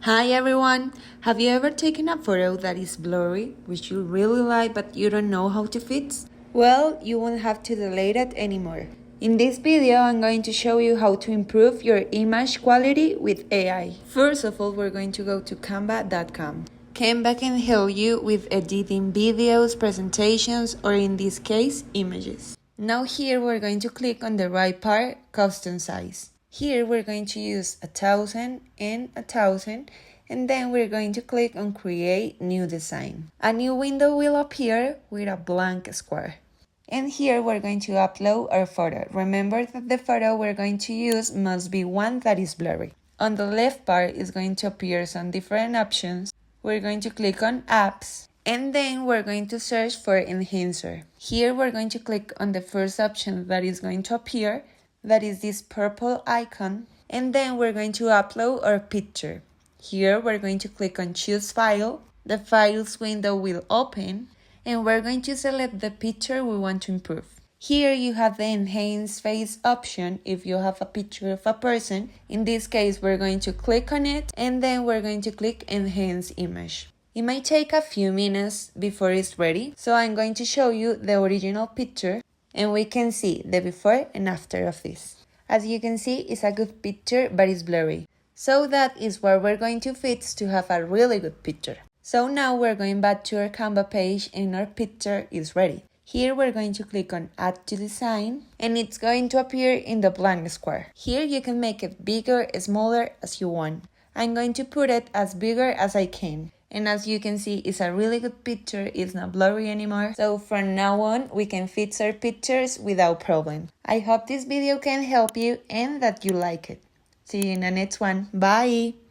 Hi everyone! Have you ever taken a photo that is blurry, which you really like but you don't know how to fix? Well, you won't have to delete it anymore. In this video, I'm going to show you how to improve your image quality with AI. First of all, we're going to go to canva.com. Canva can help you with editing videos, presentations, or in this case, images. Now here we're going to click on the right part, custom size. Here we're going to use 1000 and 1000, and then we're going to click on create new design. A new window will appear with a blank square. And here we're going to upload our photo. Remember that the photo we're going to use must be one that is blurry. On the left part is going to appear some different options. We're going to click on apps, and then we're going to search for enhancer. Here we're going to click on the first option that is going to appear, that is this purple icon, and then we're going to upload our picture. Here we're going to click on choose file. The files window will open, and we're going to select the picture we want to improve. Here you have the enhance face option if you have a picture of a person. In this case, we're going to click on it, and then we're going to click enhance image. It might take a few minutes before it's ready, so I'm going to show you the original picture, and we can see the before and after of this. As you can see, it's a good picture, but it's blurry. So that is what we're going to fix to have a really good picture. So now we're going back to our Canva page and our picture is ready. Here we're going to click on add to design, and it's going to appear in the blank square. Here you can make it bigger, smaller as you want. I'm going to put it as bigger as I can. And as you can see, it's a really good picture, it's not blurry anymore. So from now on, we can fix our pictures without problem. I hope this video can help you and that you like it. See you in the next one. Bye!